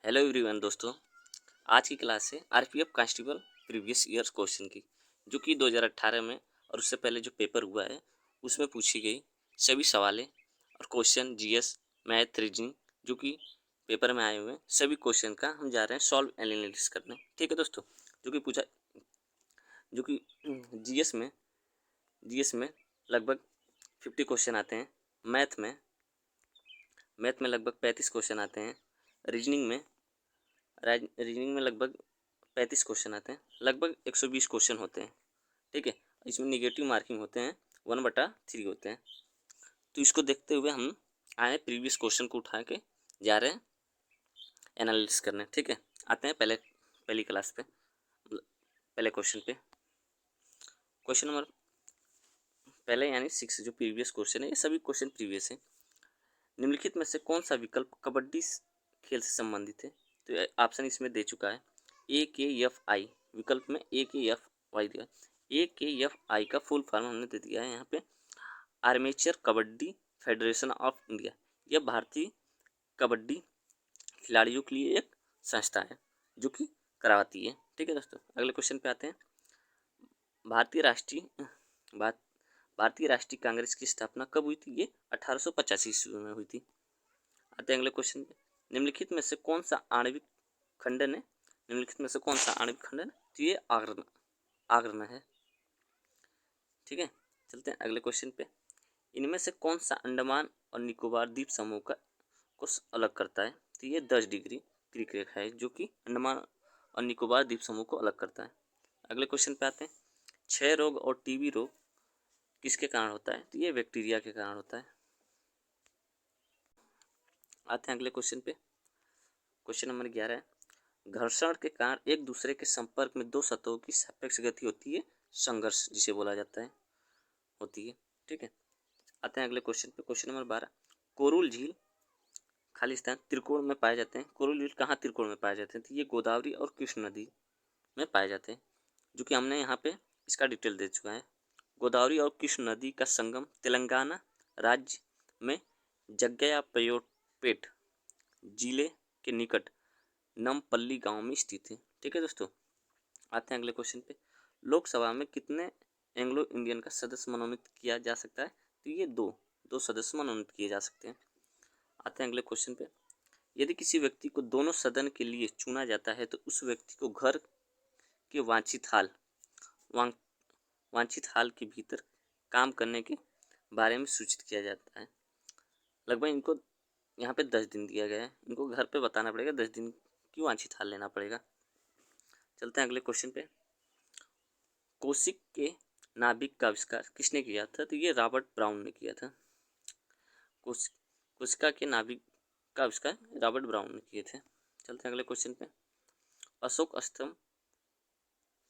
Hello everyone दोस्तों, आज की क्लास है RPF constable previous years question की, जो कि 2018 में और उससे पहले जो पेपर हुआ है उसमें पूछी गई सभी सवालें और क्वेश्चन जीएस मैथ रीजनिंग जो कि पेपर में आए हुए हैं। सभी क्वेश्चन का हम जा रहे हैं सॉल्व एनालिसिस करने। ठीक है दोस्तों, जो कि पूछा जो कि जीएस में लगभग 50 क्वेश्चन आते हैं। मैथ में लगभग 35 क्वेश्चन आते हैं। रीजनिंग में लगभग 35 क्वेश्चन आते हैं। लगभग 120 क्वेश्चन होते हैं। ठीक है, इसमें निगेटिव मार्किंग होते हैं, 1/3 होते हैं। तो इसको देखते हुए हम आए प्रीवियस क्वेश्चन को उठा के जा रहे हैं एनालिसिस करने। ठीक है, आते हैं पहली क्लास पे, पहले क्वेश्चन पे। क्वेश्चन नंबर पहले यानी 6 जो प्रीवियस क्वेश्चन है, ये सभी क्वेश्चन प्रीवियस है। निम्नलिखित में से कौन सा विकल्प कबड्डी खेल से संबंधित है? तो ऑप्शन इसमें दे चुका है AKFI। विकल्प में AKFI दिया। AKFI का फुल फॉर्म हमने दे दिया है यहाँ पे, armature kabaddi federation of India. यह भारतीय कबड्डी खिलाड़ियों के लिए एक संस्था है जो कि करवाती है। ठीक है दोस्तों, अगले क्वेश्चन पे आते हैं। भारतीय राष्ट्रीय कांग्रेस की स्थापना कब हुई थी? ये 1885 ईस्वी में हुई थी। आते हैं अगले क्वेश्चन पे। निम्नलिखित में से कौन सा आणविक खंडन है? तो ये आग्रह है। ठीक है, चलते हैं अगले क्वेश्चन पे। इनमें से कौन सा अंडमान और निकोबार द्वीप समूह को अलग करता है? तो ये 10 डिग्री क्रिक रेखा है जो कि अंडमान और निकोबार द्वीप समूह को अलग करता है। अगले क्वेश्चन पे आते हैं। क्षय रोग और टीबी रोग किसके कारण होता है? तो ये बैक्टीरिया के कारण होता है। आते हैं अगले क्वेश्चन पे। क्वेश्चन नंबर 11 है। घर्षण के कारण एक दूसरे के संपर्क में दो सतहों की सापेक्ष गति होती है, संघर्ष जिसे बोला जाता है, होती है। ठीक है, आते हैं अगले क्वेश्चन पे। Question number 12। कोरुल झील खाली स्थान त्रिकोण में पाए जाते हैं। कोरुल झील कहाँ त्रिकोण में पाए जाते हैं? तो ये गोदावरी और कृष्ण नदी में पाए जाते हैं, जो कि हमने यहाँ पे इसका डिटेल दे चुका है। गोदावरी और कृष्ण नदी का संगम तेलंगाना राज्य में जग्गयापेट जिले के निकट नमपल्ली गांव में स्थित है। ठीक है दोस्तों, आते हैं अगले क्वेश्चन पे। लोकसभा में कितने एंग्लो इंडियन का सदस्य मनोनीत किया जा सकता है? तो ये दो सदस्य मनोनीत किए जा सकते हैं। आते हैं अगले क्वेश्चन पे। यदि किसी व्यक्ति को दोनों सदन के लिए चुना जाता है तो उस व्यक्ति को घर के वांछित हाल के भीतर काम करने के बारे में सूचित किया जाता है। लगभग इनको यहाँ पे 10 दिन दिया गया है। इनको घर पे बताना पड़ेगा, 10 दिन की वांछित हाल लेना पड़ेगा। चलते हैं अगले क्वेश्चन पे। कोशिक के नाभिक का आविष्कार किसने किया था? तो ये रॉबर्ट ब्राउन ने किया था। कोशिका के नाभिक का आविष्कार रॉबर्ट ब्राउन ने किए थे। चलते हैं अगले क्वेश्चन पे। अशोक स्तंभ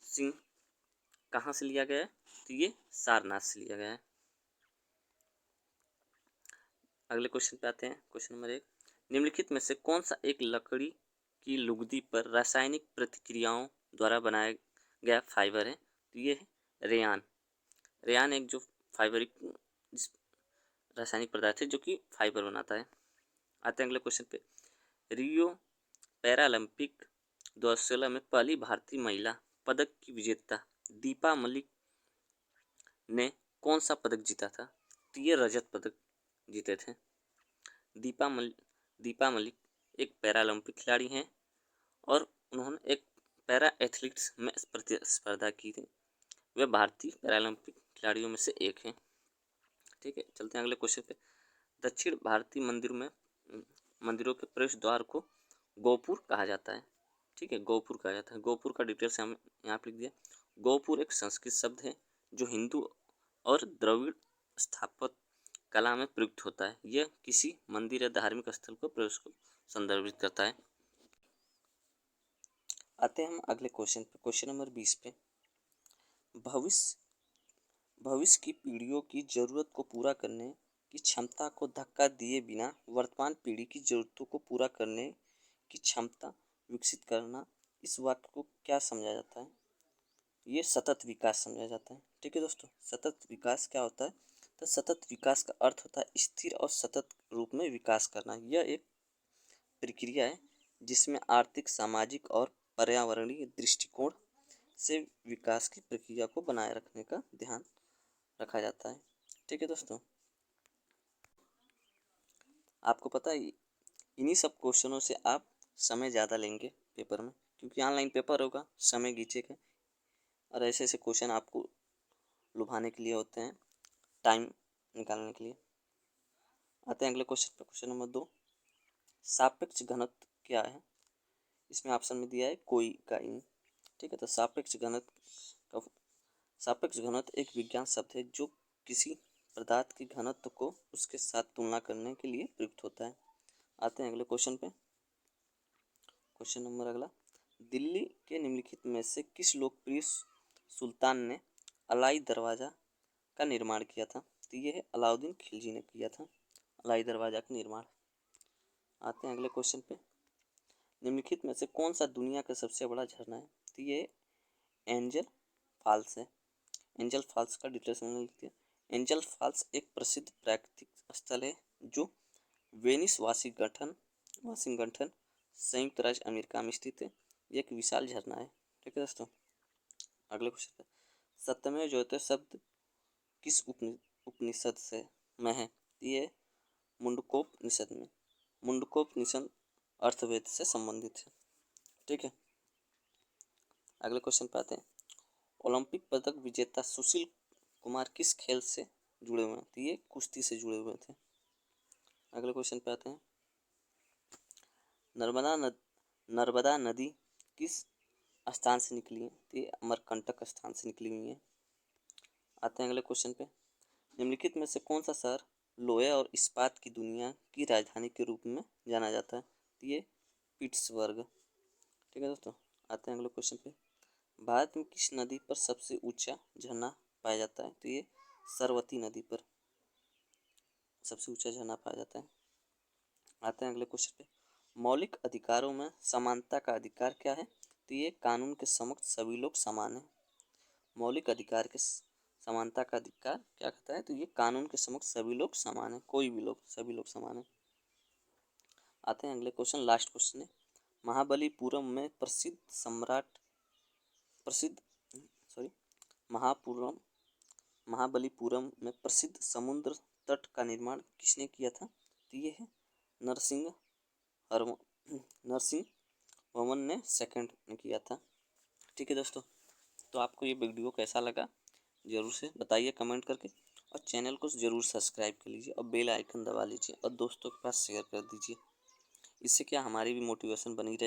सिंह कहाँ से लिया गया है? तो ये सारनाथ से लिया गया है। अगले क्वेश्चन पे आते हैं। Question number 1। निम्नलिखित में से कौन सा एक लकड़ी की लुगदी पर रासायनिक प्रतिक्रियाओं द्वारा बनाया गया फाइबर है? तो ये है रेयान एक जो फाइबरिक रासायनिक पदार्थ है जो कि फाइबर बनाता है। आते हैं अगले क्वेश्चन पे। रियो पैरालंपिक 2016 में पहली भारतीय महिला पदक की विजेता दीपा मलिक ने कौन सा पदक जीता था? तो ये रजत पदक जीते थे। दीपा मलिक एक पैरालंपिक खिलाड़ी हैं और उन्होंने एक पैरा एथलीट्स में प्रतिस्पर्धा की थी। वे भारतीय पैरालंपिक खिलाड़ियों में से एक हैं। ठीक है, चलते हैं अगले क्वेश्चन पे। दक्षिण भारतीय मंदिरों के प्रवेश द्वार को गोपुर कहा जाता है। ठीक है, गोपुर कहा जाता है। गोपुर का डिटेल से हम यहाँ पे लिख दिया। गोपुर एक संस्कृत शब्द है जो हिंदू और द्रविड़ स्थापत्य कला में प्रयुक्त होता है। यह किसी मंदिर या धार्मिक स्थल को प्रवेश को संदर्भित करता है। आते हैं हम अगले क्वेश्चन पे। क्वेश्चन नंबर 20 पे। भविष्य की पीढ़ियों की जरूरत को पूरा करने की क्षमता को धक्का दिए बिना वर्तमान पीढ़ी की जरूरतों को पूरा करने की क्षमता विकसित करना, इस वाक्य को क्या समझा जाता है? ये सतत विकास समझा जाता है। ठीक है दोस्तों, सतत विकास क्या होता है? तो सतत विकास का अर्थ होता है स्थिर और सतत रूप में विकास करना। यह एक प्रक्रिया है जिसमें आर्थिक, सामाजिक और पर्यावरणीय दृष्टिकोण से विकास की प्रक्रिया को बनाए रखने का ध्यान रखा जाता है। ठीक है दोस्तों, आपको पता है इन्हीं सब क्वेश्चनों से आप समय ज़्यादा लेंगे पेपर में, क्योंकि ऑनलाइन पेपर होगा, समय खींचेगा और ऐसे ऐसे क्वेश्चन आपको लुभाने के लिए होते हैं, टाइम निकालने के लिए। आते हैं अगले क्वेश्चन पर। क्वेश्चन नंबर 2, सापेक्ष घनत्व क्या है? इसमें ऑप्शन में दिया है कोई का इन। ठीक है, तो सापेक्ष घनत्व एक विज्ञान शब्द है जो किसी पदार्थ की घनत्व को उसके साथ तुलना करने के लिए प्रयुक्त होता है। आते हैं अगले क्वेश्चन पे। क्वेश्चन नंबर अगला, दिल्ली के निम्नलिखित में से किस लोकप्रिय सुल्तान ने अलाई दरवाज़ा का निर्माण किया था? तो ये है अलाउद्दीन खिलजी ने किया था अलाई दरवाज़ा का निर्माण। आते हैं अगले क्वेश्चन पे। निम्नलिखित में से कौन सा दुनिया का सबसे बड़ा झरना है? तो ये एंजल फॉल्स है। एंजल फॉल्स का डिटेल्स मैंने लिख दिया। एंजल फॉल्स एक प्रसिद्ध प्राकृतिक स्थल है जो वेनिस वाशिंगटन संयुक्त राज्य अमेरिका में स्थित है। ये एक विशाल झरना है। ठीक है दोस्तों, अगले क्वेश्चन पे, सत्यमेव जयते शब्द किस उपनिषद से में है? ये मुंडकोपनिषद में। मुंडकोपनिषद अर्थवेद से संबंधित है। ठीक है, अगले क्वेश्चन पे आते हैं। ओलंपिक पदक विजेता सुशील कुमार किस खेल से जुड़े हुए हैं? तो ये कुश्ती से जुड़े हुए थे। अगले क्वेश्चन पे आते हैं। नर्मदा नदी किस स्थान से निकली है? तो ये अमरकंटक स्थान से निकली हुई है। आते हैं अगले क्वेश्चन पे। निम्नलिखित में से कौन सा शहर लोहे और इस्पात की दुनिया की राजधानी के रूप में जाना जाता है? तो ये पिट्सबर्ग। ठीक है दोस्तों, आते हैं अगले क्वेश्चन पे। भारत में किस नदी पर सबसे ऊंचा झरना पाया जाता है? तो ये सरवती नदी पर सबसे ऊंचा झरना पाया जाता है। आते हैं अगले क्वेश्चन पे। मौलिक अधिकारों में समानता का अधिकार क्या है? तो ये कानून के समक्ष सभी लोग समान हैं। मौलिक अधिकार के समानता का अधिकार क्या कहता है? तो ये कानून के समक्ष सभी लोग समान हैं, कोई भी लोग, सभी लोग समान हैं। आते हैं अगले क्वेश्चन, लास्ट क्वेश्चन है। महाबलीपुरम में महाबलीपुरम में प्रसिद्ध समुद्र तट का निर्माण किसने किया था? तो ये है नरसिंहवर्मन ने सेकंड ने किया था। ठीक है दोस्तों, तो आपको ये वीडियो कैसा लगा ज़रूर से बताइए कमेंट करके, और चैनल को ज़रूर सब्सक्राइब कर लीजिए और बेल आइकन दबा लीजिए और दोस्तों के पास शेयर कर दीजिए। इससे क्या हमारी भी मोटिवेशन बनी रहे।